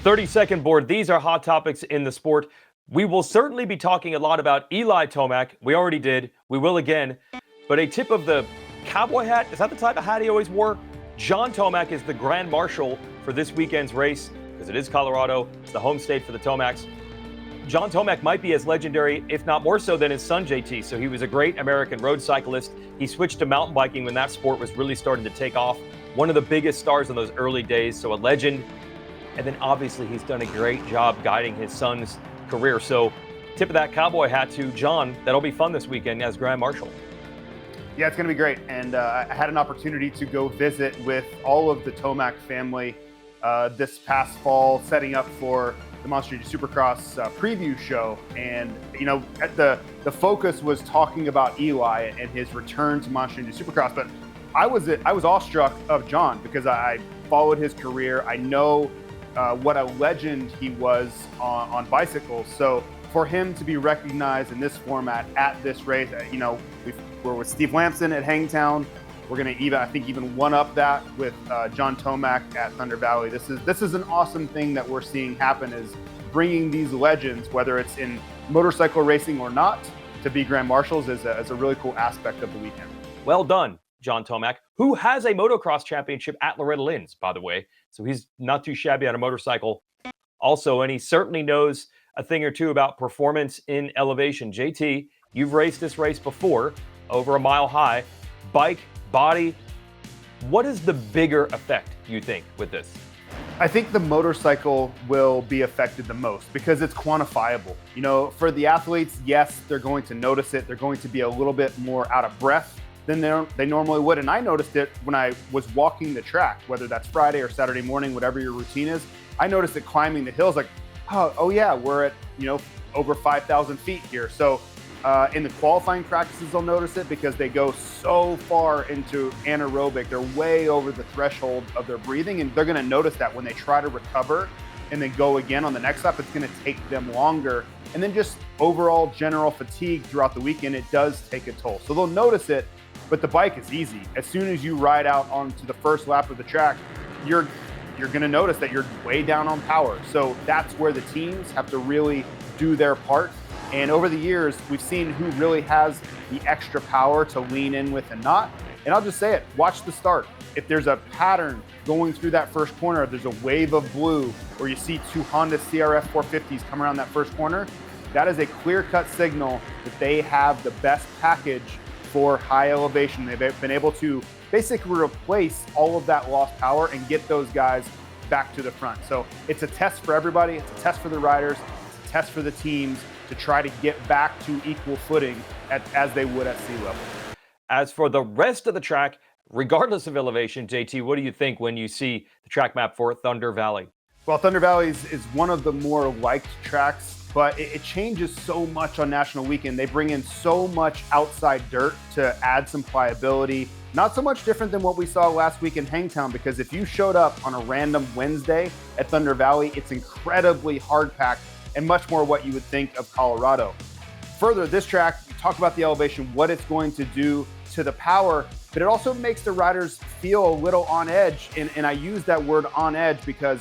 30-second board. These are hot topics in the sport. We will certainly be talking a lot about Eli Tomac. We already did. We will again. But a tip of the cowboy hat, is that the type of hat he always wore? John Tomac is the Grand Marshal for this weekend's race because it is Colorado. It's the home state for the Tomacs. John Tomac might be as legendary, if not more so, than his son, JT. So he was a great American road cyclist. He switched to mountain biking when that sport was really starting to take off. One of the biggest stars in those early days, so a legend. And then obviously he's done a great job guiding his son's career. So tip of that cowboy hat to John. That'll be fun this weekend as Grand Marshal. Yeah, it's going to be great. And I had an opportunity to go visit with all of the Tomac family this past fall, setting up for the Motorsports Supercross preview show. And, you know, the focus was talking about Eli and his return to Motorsports Supercross. But I was awestruck of John because I followed his career. I know what a legend he was on bicycles. So for him to be recognized in this format at this race, you know, we're with Steve Lamson at Hangtown. We're going to even one up that with John Tomac at Thunder Valley. This is an awesome thing that we're seeing happen, is bringing these legends, whether it's in motorcycle racing or not, to be Grand Marshals is a really cool aspect of the weekend. Well done, John Tomac, who has a motocross championship at Loretta Lynn's, by the way. So he's not too shabby on a motorcycle also, and he certainly knows a thing or two about performance in elevation. JT, you've raced this race before, over a mile high, bike, body. What is the bigger effect, you think, with this? I think the motorcycle will be affected the most because it's quantifiable. You know, for the athletes, yes, they're going to notice it. They're going to be a little bit more out of breath than they normally would. And I noticed it when I was walking the track, whether that's Friday or Saturday morning, whatever your routine is. I noticed it climbing the hills like, oh yeah, we're at, you know, over 5,000 feet here. So in the qualifying practices, they'll notice it because they go so far into anaerobic. They're way over the threshold of their breathing, and they're going to notice that when they try to recover and then go again on the next lap, it's going to take them longer. And then just overall general fatigue throughout the weekend, it does take a toll. So they'll notice it, but the bike is easy. As soon as you ride out onto the first lap of the track, you're going to notice that you're way down on power. So that's where the teams have to really do their part. And over the years, we've seen who really has the extra power to lean in with and not. And I'll just say it, watch the start. If there's a pattern going through that first corner, if there's a wave of blue, or you see two Honda CRF 450s come around that first corner, that is a clear-cut signal that they have the best package for high elevation. They've been able to basically replace all of that lost power and get those guys back to the front. So it's a test for everybody. It's a test for the riders. It's a test for the teams to try to get back to equal footing as they would at sea level. As for the rest of the track, regardless of elevation, JT, what do you think when you see the track map for Thunder Valley? Well, Thunder Valley is one of the more liked tracks, but it changes so much on National Weekend. They bring in so much outside dirt to add some pliability. Not so much different than what we saw last week in Hangtown, because if you showed up on a random Wednesday at Thunder Valley, it's incredibly hard-packed and much more what you would think of Colorado. Further, this track, you talk about the elevation, what it's going to do to the power, but it also makes the riders feel a little on edge. And I use that word on edge because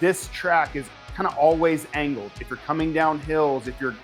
this track is kind of always angled. If you're coming down hills, if you're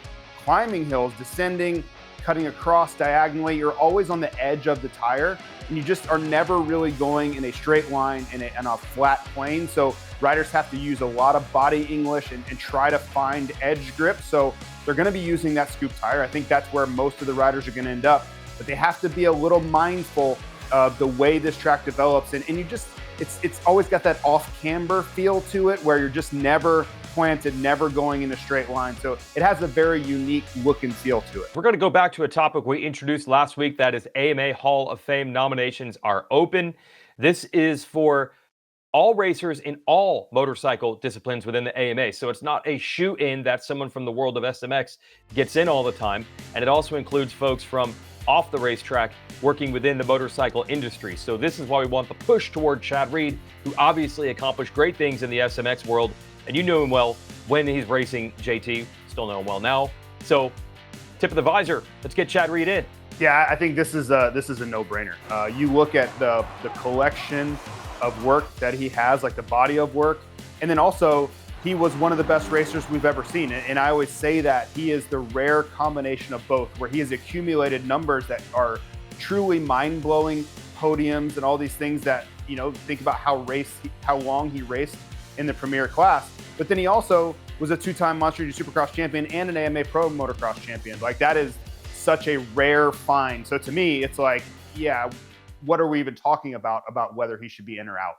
climbing hills, descending, cutting across diagonally, you're always on the edge of the tire, and you just are never really going in a straight line in a flat plane. So riders have to use a lot of body English and try to find edge grip. So they're going to be using that scoop tire. I think that's where most of the riders are going to end up, but they have to be a little mindful of the way this track develops. And you just, it's always got that off camber feel to it where you're just never planted, never going in a straight line. So it has a very unique look and feel to it. We're going to go back to a topic we introduced last week. That is AMA Hall of Fame nominations are open. This is for all racers in all motorcycle disciplines within the AMA. So it's not a shoe-in that someone from the world of SMX gets in all the time. And it also includes folks from off the racetrack working within the motorcycle industry. So this is why we want the push toward Chad Reed, who obviously accomplished great things in the SMX world. And you knew him well when he's racing, JT. Still know him well now. So tip of the visor, let's get Chad Reed in. Yeah, I think this is a no-brainer. You look at the collection of work that he has, like the body of work, and then also he was one of the best racers we've ever seen. And I always say that he is the rare combination of both, where he has accumulated numbers that are truly mind-blowing, podiums and all these things that, you know, think about how long he raced in the premier class. But then he also was a two-time Monster Energy Supercross champion and an AMA Pro Motocross champion. Like, that is such a rare find. So to me, it's like, yeah, what are we even talking about whether he should be in or out?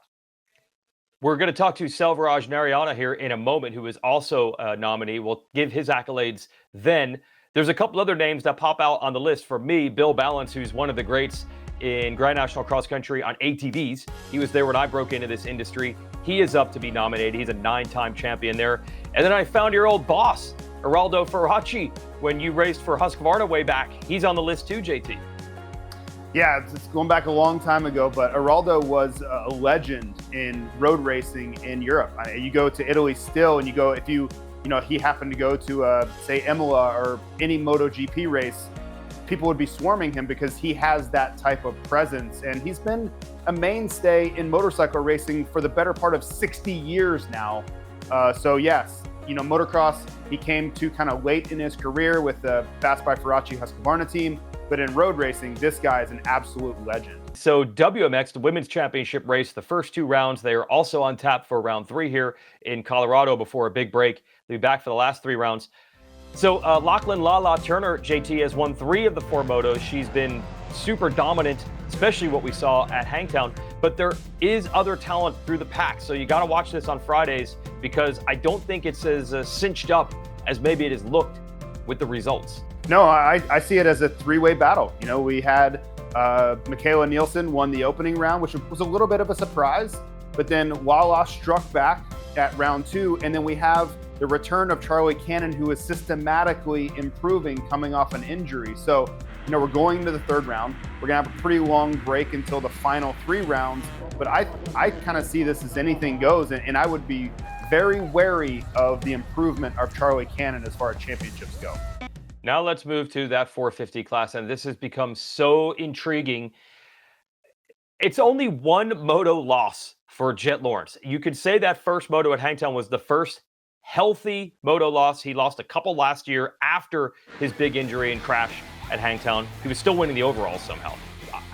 We're going to talk to Selvaraj Narayana here in a moment, who is also a nominee. We'll give his accolades then. There's a couple other names that pop out on the list for me. Bill Balance, who's one of the greats in Grand National Cross Country on ATVs. He was there when I broke into this industry. He is up to be nominated. He's a 9-time champion there. And then I found your old boss, Geraldo Faraci, when you raced for Husqvarna way back. He's on the list too, JT. Yeah, it's going back a long time ago, but Geraldo was a legend in road racing in Europe. You go to Italy still, and if he happened to go to, say, Imola or any MotoGP race, people would be swarming him because he has that type of presence. And he's been a mainstay in motorcycle racing for the better part of 60 years now. So yes, motocross, he came to kind of late in his career with the Fast by Faraci Husqvarna team. But in road racing, this guy is an absolute legend. So WMX, the Women's Championship race, the first 2 rounds, they are also on tap for round 3 here in Colorado before a big break. They'll be back for the last 3 rounds. So Lachlan Lala Turner, JT, has won 3 of the 4 motos. She's been super dominant, especially what we saw at Hangtown. But there is other talent through the pack. So you got to watch this on Fridays, because I don't think it's as cinched up as maybe it has looked with the results. No, I see it as a 3-way battle. We had Michaela Nielsen won the opening round, which was a little bit of a surprise. But then Lala struck back at round 2. And then we have the return of Charlie Cannon, who is systematically improving coming off an injury. So, we're going into the 3rd round. We're going to have a pretty long break until the final 3 rounds. But I kind of see this as anything goes. And I would be very wary of the improvement of Charlie Cannon as far as championships go. Now let's move to that 450 class, and this has become so intriguing. It's only 1 moto loss for Jet Lawrence. You could say that first moto at Hangtown was the first healthy moto loss. He lost a couple last year after his big injury and crash at Hangtown. He was still winning the overall somehow.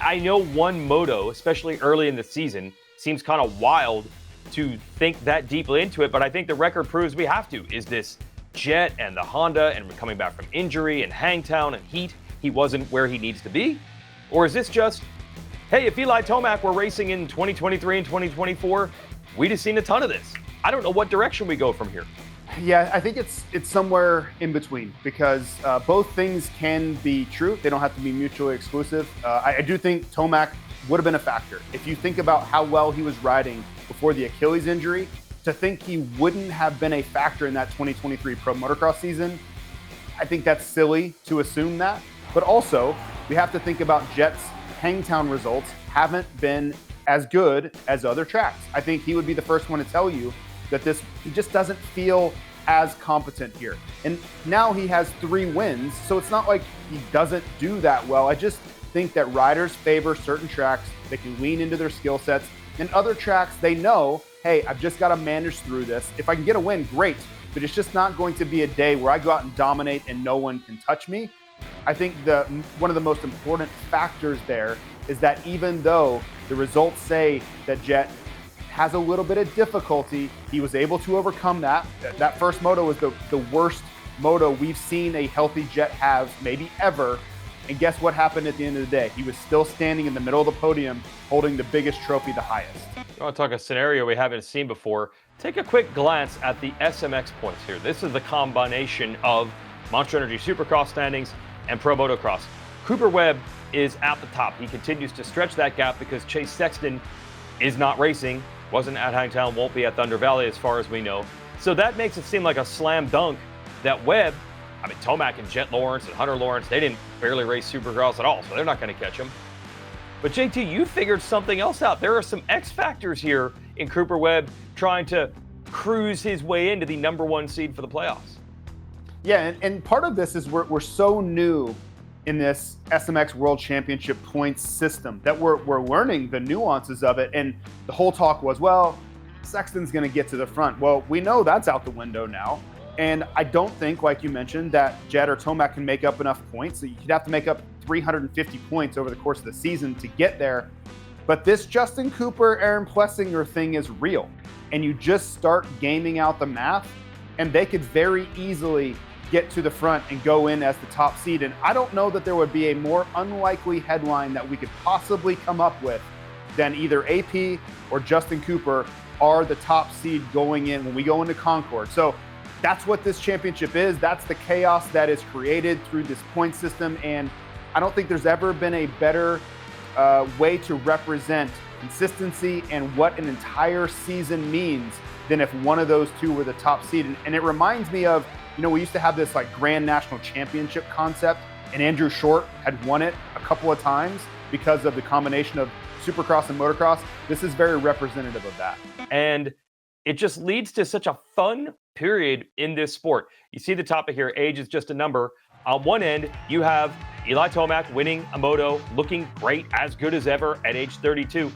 I know 1 moto, especially early in the season, seems kind of wild to think that deeply into it, but I think the record proves we have to. Is this Jet and the Honda and coming back from injury and Hangtown and heat, he wasn't where he needs to be? Or is this just, hey, if Eli Tomac were racing in 2023 and 2024, we'd have seen a ton of this? I don't know what direction we go from here. Yeah, I think it's somewhere in between, because both things can be true. They don't have to be mutually exclusive. I do think Tomac would have been a factor. If you think about how well he was riding before the Achilles injury, to think he wouldn't have been a factor in that 2023 Pro Motocross season, I think that's silly to assume that. But also, we have to think about Jet's Hangtown results haven't been as good as other tracks. I think he would be the first one to tell you that he just doesn't feel as competent here. And now he has 3 wins, so it's not like he doesn't do that well. I just think that riders favor certain tracks. They can lean into their skill sets. And other tracks, they know, hey, I've just got to manage through this. If I can get a win, great. But it's just not going to be a day where I go out and dominate and no one can touch me. I think one of the most important factors there is that even though the results say that Jet has a little bit of difficulty, he was able to overcome that. That first moto was the worst moto we've seen a healthy Jet have maybe ever. And guess what happened at the end of the day? He was still standing in the middle of the podium holding the biggest trophy, the highest. I want to talk a scenario we haven't seen before. Take a quick glance at the SMX points here. This is the combination of Monster Energy Supercross standings and Pro Motocross. Cooper Webb is at the top. He continues to stretch that gap because Chase Sexton is not racing, wasn't at Hangtown, won't be at Thunder Valley as far as we know. So that makes it seem like a slam dunk that Webb, Tomac and Jet Lawrence and Hunter Lawrence, they didn't barely race Supercross at all, so they're not going to catch him. But JT, you figured something else out. There are some X factors here in Cooper Webb trying to cruise his way into the #1 seed for the playoffs. Yeah, and part of this is we're so new in this SMX World Championship points system that we're learning the nuances of it. And the whole talk was, well, Sexton's going to get to the front. Well, we know that's out the window now. And I don't think, like you mentioned, that Jett or Tomac can make up enough points. So you'd have to make up 350 points over the course of the season to get there. But this Justin Cooper, Aaron Plessinger thing is real. And you just start gaming out the math, and they could very easily get to the front and go in as the top seed. And I don't know that there would be a more unlikely headline that we could possibly come up with than either AP or Justin Cooper are the top seed going in when we go into Concord. So that's what this championship is. That's the chaos that is created through this point system. And I don't think there's ever been a better way to represent consistency and what an entire season means than if one of those two were the top seed. And it reminds me of, we used to have this like Grand National Championship concept, and Andrew Short had won it a couple of times because of the combination of Supercross and Motocross. This is very representative of that. And it just leads to such a fun period in this sport. You see the topic here, age is just a number. On one end, you have Eli Tomac winning a moto, looking great, as good as ever at age 32.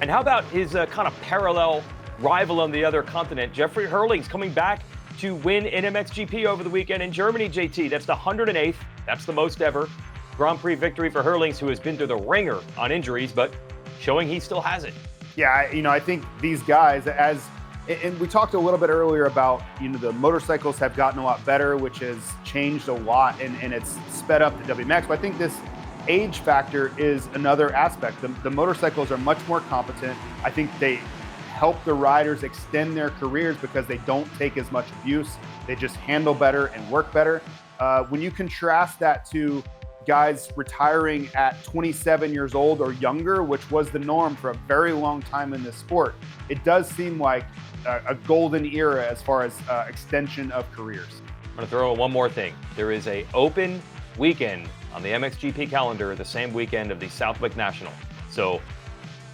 And how about his kind of parallel rival on the other continent, Jeffrey Hurlings, coming back to win an MXGP over the weekend in Germany, JT. That's the 108th. That's the most ever Grand Prix victory for Hurlings, who has been through the ringer on injuries, but showing he still has it. Yeah, I think these guys, and we talked a little bit earlier about, the motorcycles have gotten a lot better, which has changed a lot, and it's sped up the WMX. But I think this age factor is another aspect. The motorcycles are much more competent. I think they help the riders extend their careers because they don't take as much abuse. They just handle better and work better. When you contrast that to guys retiring at 27 years old or younger, which was the norm for a very long time in this sport, it does seem like a golden era as far as extension of careers. I'm going to throw in one more thing. There is an open weekend on the MXGP calendar the same weekend of the Southwick National. So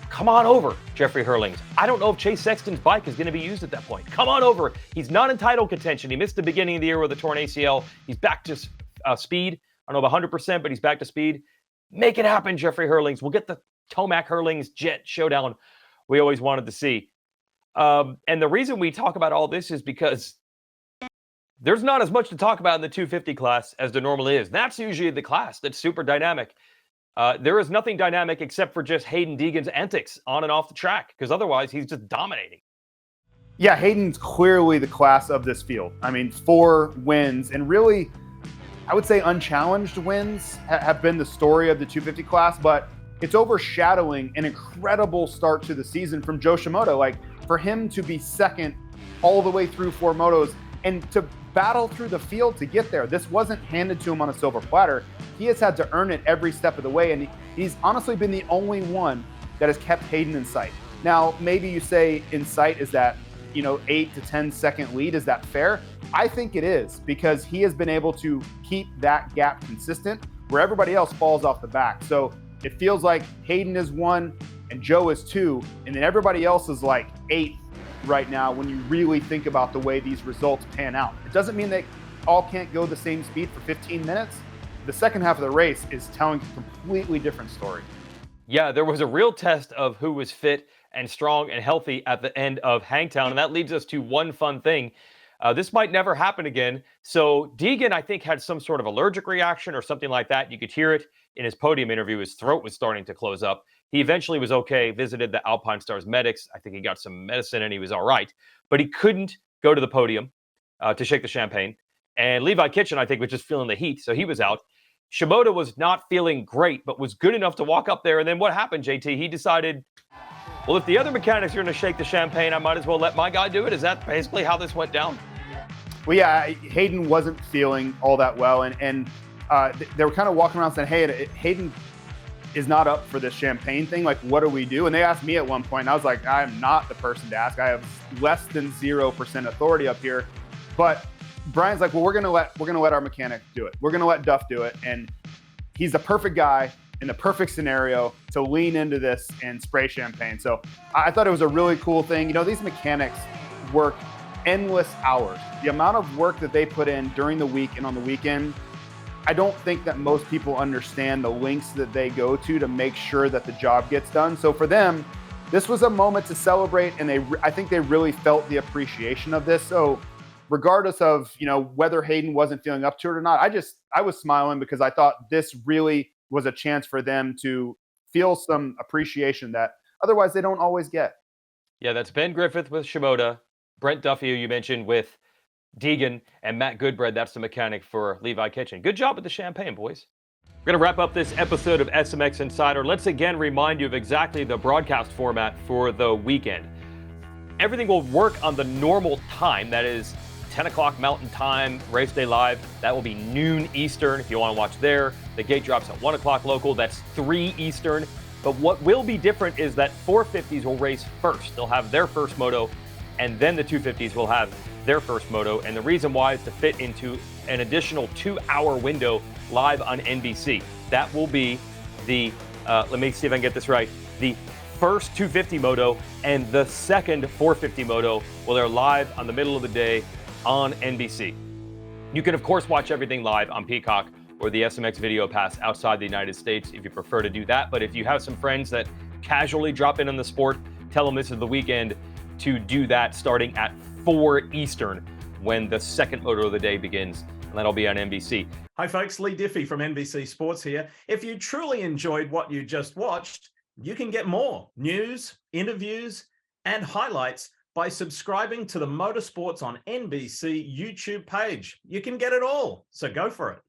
come on over, Jeffrey Hurlings. I don't know if Chase Sexton's bike is going to be used at that point. Come on over. He's not in title contention. He missed the beginning of the year with a torn ACL. He's back to speed. I don't know about 100%, but he's back to speed. Make it happen, Jeffrey Hurlings. We'll get the Tomac Hurlings Jett showdown we always wanted to see. And the reason we talk about all this is because there's not as much to talk about in the 250 class as there normally is. That's usually the class that's super dynamic. There is nothing dynamic except for just Hayden Deegan's antics on and off the track, because otherwise he's just dominating. Yeah, Hayden's clearly the class of this field. 4 wins, and really, I would say unchallenged wins have been the story of the 250 class, but it's overshadowing an incredible start to the season from Joe Shimoda. Like, for him to be second all the way through 4 motos and to battle through the field to get there. This wasn't handed to him on a silver platter. He has had to earn it every step of the way, and he's honestly been the only one that has kept Hayden in sight. Now, maybe you say in sight is that, 8 to 10 second lead. Is that fair? I think it is, because he has been able to keep that gap consistent where everybody else falls off the back. So it feels like Hayden is 1 and Joe is 2, and then everybody else is like 8 right now when you really think about the way these results pan out. It doesn't mean they all can't go the same speed for 15 minutes. The second half of the race is telling a completely different story. Yeah, there was a real test of who was fit and strong and healthy at the end of Hangtown, and that leads us to one fun thing. This might never happen again. So Deegan, I think, had some sort of allergic reaction or something like that. You could hear it in his podium interview. His throat was starting to close up. He eventually was okay, visited the Alpine Stars medics. I think he got some medicine and he was all right. But he couldn't go to the podium to shake the champagne. And Levi Kitchen, I think, was just feeling the heat, so he was out. Shimoda was not feeling great, but was good enough to walk up there. And then what happened, JT? He decided, well, if the other mechanics are going to shake the champagne, I might as well let my guy do it. Is that basically how this went down? Well, yeah, Hayden wasn't feeling all that well. And they were kind of walking around saying, hey, Hayden is not up for this champagne thing. Like, what do we do? And they asked me at one point, and I was like, I'm not the person to ask. I have less than 0% authority up here. But Brian's like, well, we're gonna let our mechanic do it. We're gonna let Duff do it, and he's the perfect guy in the perfect scenario to lean into this and spray champagne. So I thought it was a really cool thing. These mechanics work endless hours. The amount of work that they put in during the week and on the weekend, I don't think that most people understand the lengths that they go to make sure that the job gets done. So for them, this was a moment to celebrate, and I think they really felt the appreciation of this. So regardless of, whether Hayden wasn't feeling up to it or not, I was smiling because I thought this really was a chance for them to feel some appreciation that otherwise they don't always get. Yeah, that's Ben Griffith with Shimoda, Brent Duffy, who you mentioned, with Deegan, and Matt Goodbread. That's the mechanic for Levi Kitchen. Good job with the champagne, boys. We're going to wrap up this episode of SMX Insider. Let's again remind you of exactly the broadcast format for the weekend. Everything will work on the normal time. That is 10 o'clock Mountain Time, Race Day Live. That will be noon Eastern if you want to watch there. The gate drops at 1 o'clock local. That's 3 Eastern. But what will be different is that 450s will race first. They'll have their first moto, and then the 250s will have their first moto. And the reason why is to fit into an additional 2-hour window live on NBC. That will be the, let me see if I can get this right, the first 250 moto and the second 450 moto. Well, they're live on the middle of the day on NBC. You can, of course, watch everything live on Peacock or the SMX Video Pass outside the United States if you prefer to do that. But if you have some friends that casually drop in on the sport, tell them this is the weekend to do that starting at 4 Eastern when the second moto of the day begins. And that'll be on NBC. Hi folks, Lee Diffie from NBC Sports here. If you truly enjoyed what you just watched, you can get more news, interviews, and highlights by subscribing to the Motorsports on NBC YouTube page. You can get it all, so go for it.